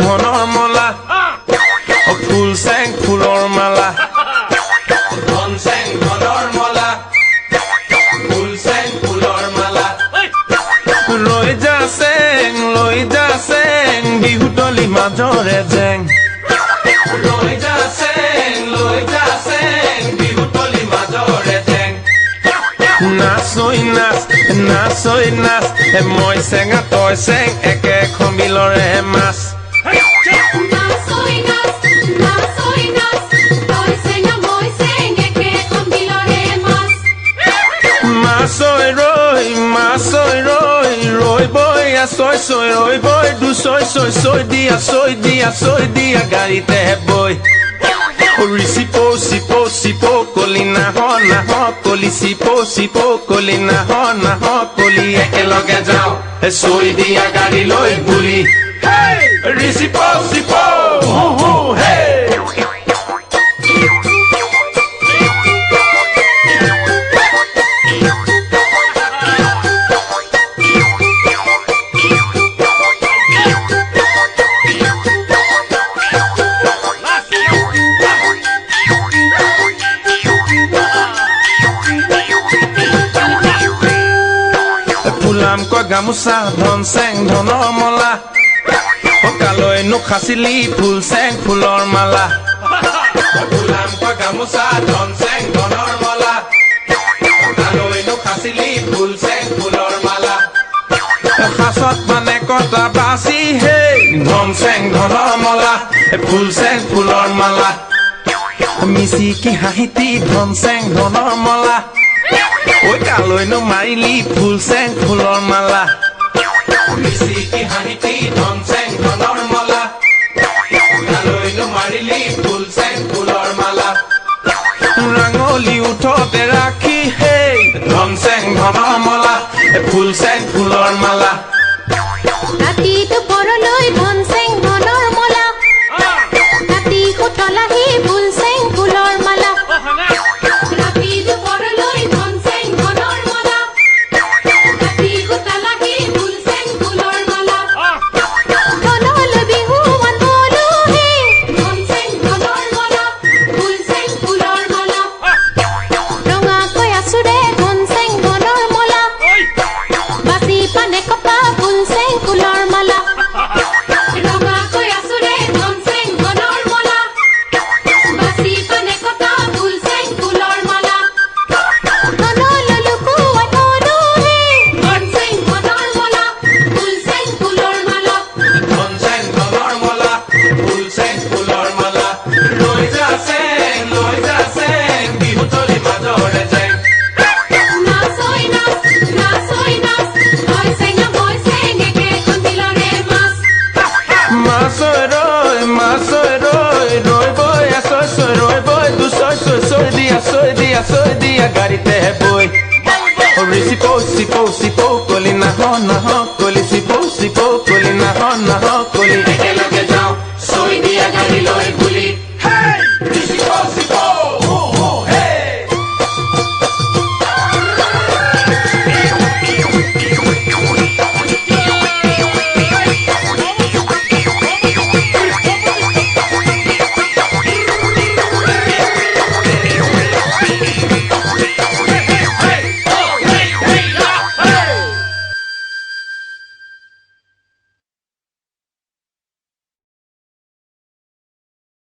ধনৰ মলা ফুল চেং ফুলৰ মালা ধন চেং ধনৰ মলা ফুল চেং ফুলৰ মালা লৈ যা চেং বিহুতলি মাজৰে জেং লৈ যা চেং বিহুতলি মাজৰে জেং নাচৈ নাচ মই চেঙা তই চেং একেখন বিলৰে মাছ মাছৈ ৰৈ বৈ ছয় ৰৈ বৈ ছয় দিয়া গাড়ীতে বৈ চিপৌ কলি নাহ কলি চিপৌ কলি নাহ কলি একেলগে যাওঁ ছয় দিয়া গাড়ী লৈ বুলি চিপৌ হে ফুলাম কয় গামোচা ধন চেং ধনৰ মলা কালৈ নোখাচিলি ফুল চেং ফুলৰ মালা ফুলাম কয় গামোচা ধন চেং ধনৰ মলা কালৈ নোখাচিলি ফুল চেং ফুলৰ মালা সাঁচত মানে কটা বাচি হে ধন চেং ধনৰ মলা ফুল চেং ফুলৰ মালা মিচিকি হাঁহিতি ধন চেং ধনৰ মলা ঐ কালৈ নো মাৰিলি ফুল চেং ফুলৰ মালা মিচিকি হাঁহিতি ধন চেং ধনৰ মলা কালৈ নো মাৰিলি ফুল চেং ফুলৰ মালা ৰাঙলি উঠতে ৰাখি হে ধন চেং ধনৰ মলা ফুল চেং ফুলৰ মালা ৰাতিটো পৰলৈ ধন চেং ধনৰ মলা ৰাতি উতলাহি ফুল চেং ফুলৰ মালা ৰাতিটো পৰলৈ ধন চেং ধনৰ মলা ৰাতি উতলাহি ফুল চেং ফুলৰ মালা ধনল বিহু মানলো হে ধন চেং ধনৰ মলা ফুল চেং ফুলৰ মালা ৰঙাকৈ আছোৰে ধন চেং ধনৰ মলা বাচি পানে কপা ফুল চেং ফুলৰ মালা ৰঙাকৈ আছোৰে ধন চেং ধনৰ মলা বাচি পানে কপা ফুল চেং ফুলৰ মালা ধনল লুকুৱাই থলো হে ধন চেং ধনৰ মলা ফুল চেং ফুলৰ মালা ধন চেং ধনৰ মলা ফুল চেং ফুলৰ মালা লৈ যা চেং বিহুতলি মাজৰে জেং নাচৈ নাচ তই চেং মই চেং একেখন বিলৰে মাছ মাছৈ ৰৈ বৈ ছয় ৰৈ বৈ ছয় দিয়া গাড়ীতে বৈ চিপৌ কলি নাহ কলি চিপৌ কলি নাহ